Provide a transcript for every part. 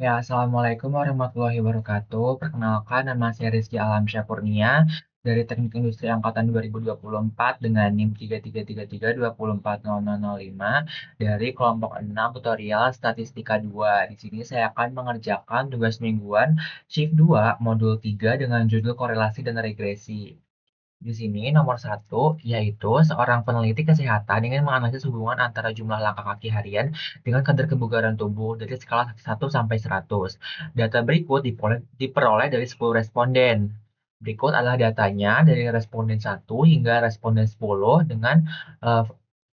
Ya, Assalamualaikum warahmatullahi wabarakatuh. Perkenalkan, nama saya Rizky Alamsyah Kurnia dari Teknik Industri Angkatan 2024 dengan NIM 3333204005 dari kelompok 6 tutorial Statistika 2. Di sini saya akan mengerjakan tugas mingguan Shift 2 Modul 3 dengan judul Korelasi dan Regresi. Di sini nomor satu, yaitu seorang peneliti kesehatan ingin menganalisis hubungan antara jumlah langkah kaki harian dengan kadar kebugaran tubuh dari skala 1 sampai 100. Data berikut diperoleh dari 10 responden. Berikut adalah datanya dari responden 1 hingga responden 10 dengan eh,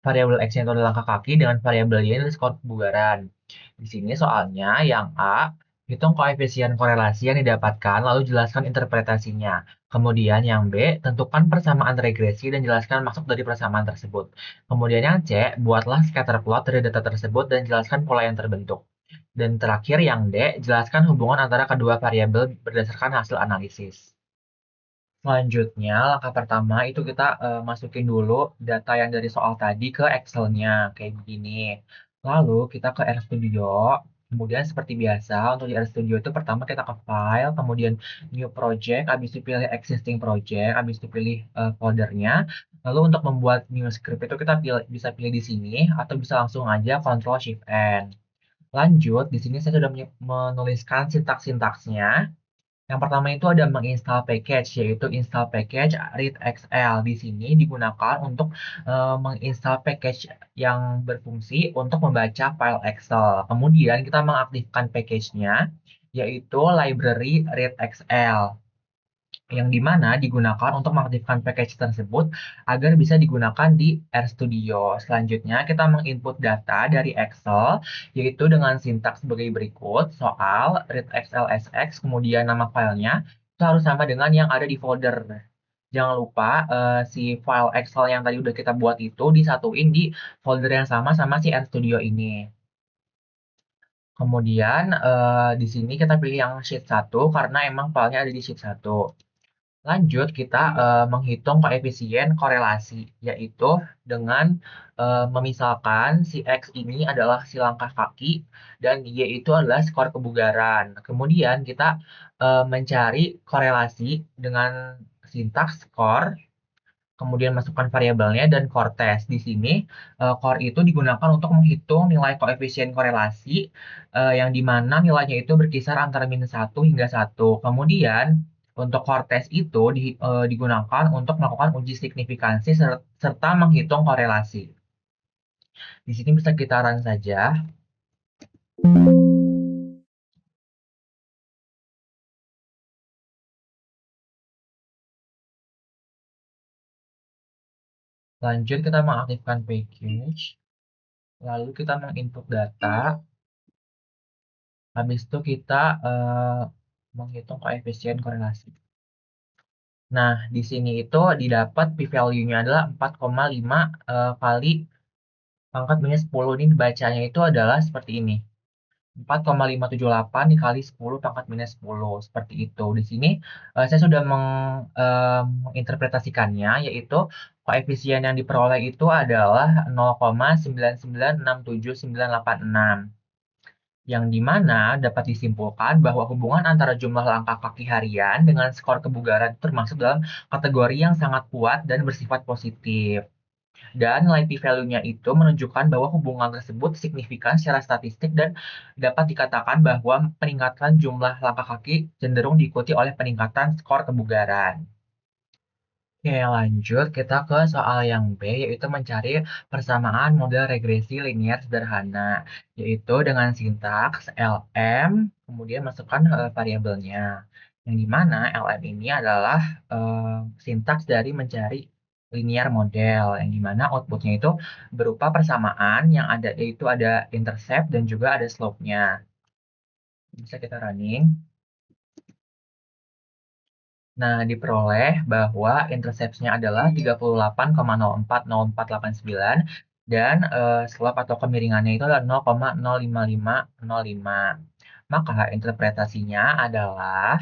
variabel X yaitu adalah langkah kaki dengan variabel Y adalah skor kebugaran. Di sini soalnya yang A, hitung koefisien korelasi yang didapatkan lalu jelaskan interpretasinya. Kemudian yang B, tentukan persamaan regresi dan jelaskan maksud dari persamaan tersebut. Kemudian yang C, buatlah scatter plot dari data tersebut dan jelaskan pola yang terbentuk. Dan terakhir yang D, jelaskan hubungan antara kedua variabel berdasarkan hasil analisis. Selanjutnya, langkah pertama itu kita masukin dulu data yang dari soal tadi ke Excel-nya, kayak begini. Lalu kita ke RStudio, kemudian seperti biasa untuk di RStudio itu pertama kita ke File, kemudian New Project, habis itu pilih Existing Project, habis itu pilih foldernya. Lalu untuk membuat new script itu kita bisa pilih di sini, atau bisa langsung aja Ctrl Shift N. Lanjut, di sini saya sudah menuliskan sintaks-sintaksnya. Yang pertama itu ada menginstal package, yaitu install package readxl. Di sini digunakan untuk menginstal package yang berfungsi untuk membaca file Excel. Kemudian kita mengaktifkan package-nya, yaitu library readxl, yang dimana digunakan untuk mengaktifkan package tersebut agar bisa digunakan di RStudio. Selanjutnya, kita menginput data dari Excel, yaitu dengan sintaks sebagai berikut, soal readxl.sx, kemudian nama filenya, itu harus sama dengan yang ada di folder. Jangan lupa si file Excel yang tadi udah kita buat itu disatuin di folder yang sama sama si RStudio ini. Kemudian di sini kita pilih yang sheet 1 karena emang filenya ada di sheet 1. Lanjut, kita menghitung koefisien korelasi, yaitu dengan memisalkan si X ini adalah si langkah kaki dan Y itu adalah skor kebugaran. Kemudian kita mencari korelasi dengan sintaks skor, kemudian masukkan variabelnya dan core test. Di sini core itu digunakan untuk menghitung nilai koefisien korelasi yang dimana nilainya itu berkisar antara -1 hingga 1. Kemudian untuk core test itu digunakan untuk melakukan uji signifikansi serta menghitung korelasi. Di sini bisa kita run saja. Lanjut kita mengaktifkan package. Lalu kita menginput data. Habis itu kita menghitung koefisien korelasi. Nah, di sini itu didapat p-value-nya adalah 4,5 kali pangkat minus 10. Ini bacanya itu adalah seperti ini. 4,578 dikali 10 pangkat minus 10. Seperti itu. Di sini saya sudah menginterpretasikannya, yaitu koefisien yang diperoleh itu adalah 0,9967986. Yang dimana dapat disimpulkan bahwa hubungan antara jumlah langkah kaki harian dengan skor kebugaran termasuk dalam kategori yang sangat kuat dan bersifat positif. Dan nilai p-value-nya itu menunjukkan bahwa hubungan tersebut signifikan secara statistik dan dapat dikatakan bahwa peningkatan jumlah langkah kaki cenderung diikuti oleh peningkatan skor kebugaran. Oke, lanjut kita ke soal yang B, yaitu mencari persamaan model regresi linier sederhana, yaitu dengan sintaks LM, kemudian masukkan variabelnya. Yang dimana LM ini adalah sintaks dari mencari linear model, yang dimana outputnya itu berupa persamaan yang ada, yaitu ada intercept dan juga ada slope-nya. Bisa kita running. Nah, diperoleh bahwa interceptnya adalah 38,040489 dan slope atau kemiringannya itu adalah 0,05505. Maka interpretasinya adalah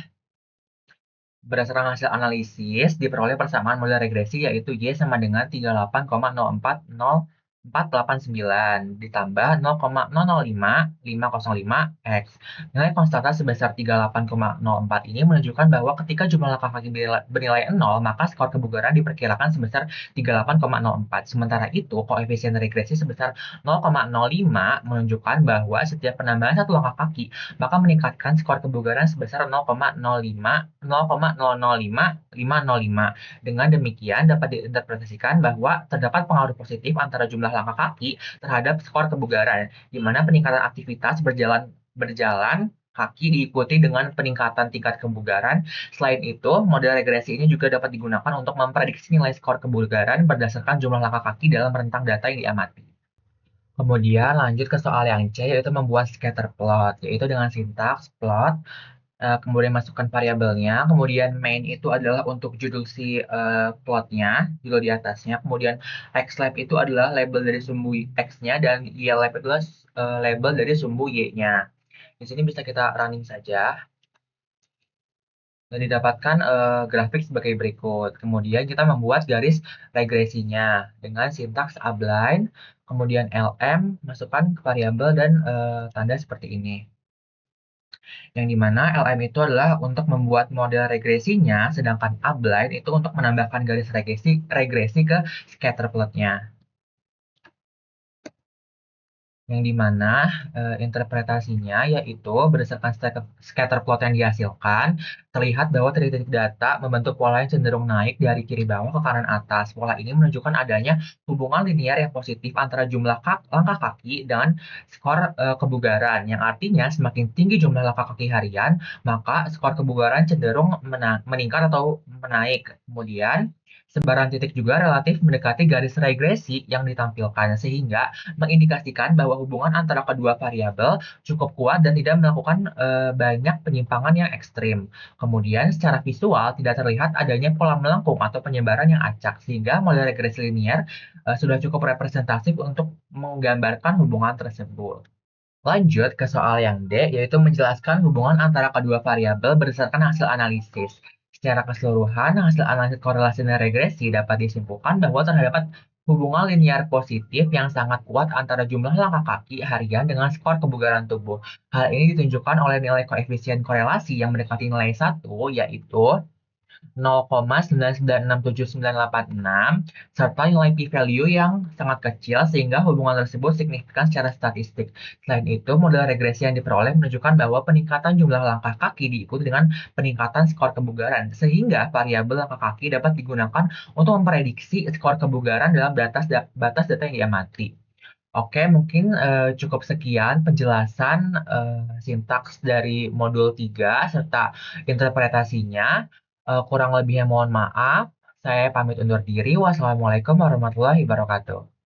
berdasarkan hasil analisis diperoleh persamaan model regresi yaitu Y sama dengan 38,040489 489 ditambah 0,005505 X. Nilai konstanta sebesar 38,04 ini menunjukkan bahwa ketika jumlah langkah kaki bernilai 0, maka skor kebugaran diperkirakan sebesar 38,04. Sementara itu, koefisien regresi sebesar 0,05 menunjukkan bahwa setiap penambahan satu langkah kaki maka meningkatkan skor kebugaran sebesar 0,05. Dengan demikian dapat diinterpretasikan bahwa terdapat pengaruh positif antara jumlah langkah kaki terhadap skor kebugaran, di mana peningkatan aktivitas berjalan kaki diikuti dengan peningkatan tingkat kebugaran. Selain itu, model regresi ini juga dapat digunakan untuk memprediksi nilai skor kebugaran berdasarkan jumlah langkah kaki dalam rentang data yang diamati. Kemudian lanjut ke soal yang C, yaitu membuat scatter plot, yaitu dengan sintaks plot, kemudian masukkan variabelnya, kemudian main itu adalah untuk judul si plotnya, judul di atasnya, kemudian xlab itu adalah label dari sumbu x-nya, dan ylab itu adalah label dari sumbu y-nya. Di sini bisa kita running saja, dan didapatkan grafik sebagai berikut. Kemudian kita membuat garis regresinya dengan sintaks abline, kemudian lm, masukkan ke variabel dan tanda seperti ini. Yang dimana LM itu adalah untuk membuat model regresinya, sedangkan abline itu untuk menambahkan garis regresi ke scatter plotnya. Yang dimana interpretasinya yaitu berdasarkan scatter plot yang dihasilkan, terlihat bahwa titik-titik data membentuk pola yang cenderung naik dari kiri bawah ke kanan atas. Pola ini menunjukkan adanya hubungan linear yang positif antara jumlah langkah kaki dan skor kebugaran, yang artinya semakin tinggi jumlah langkah kaki harian, maka skor kebugaran cenderung meningkat atau menaik. Kemudian, sebaran titik juga relatif mendekati garis regresi yang ditampilkan, sehingga mengindikasikan bahwa hubungan antara kedua variabel cukup kuat dan tidak melakukan banyak penyimpangan yang ekstrim. Kemudian, secara visual tidak terlihat adanya pola melengkung atau penyebaran yang acak, sehingga model regresi linear sudah cukup representatif untuk menggambarkan hubungan tersebut. Lanjut ke soal yang D, yaitu menjelaskan hubungan antara kedua variabel berdasarkan hasil analisis. Secara keseluruhan, hasil analisis korelasi dan regresi dapat disimpulkan bahwa terdapat hubungan linear positif yang sangat kuat antara jumlah langkah kaki harian dengan skor kebugaran tubuh. Hal ini ditunjukkan oleh nilai koefisien korelasi yang mendekati nilai 1, yaitu 0,996796 serta nilai p-value yang sangat kecil sehingga hubungan tersebut signifikan secara statistik. Selain itu, model regresi yang diperoleh menunjukkan bahwa peningkatan jumlah langkah kaki diikuti dengan peningkatan skor kebugaran, sehingga variabel langkah kaki dapat digunakan untuk memprediksi skor kebugaran dalam batas data yang diamati. Oke, mungkin cukup sekian penjelasan sintaks dari modul 3 serta interpretasinya. Kurang lebihnya mohon maaf. Saya pamit undur diri. Wassalamualaikum warahmatullahi wabarakatuh.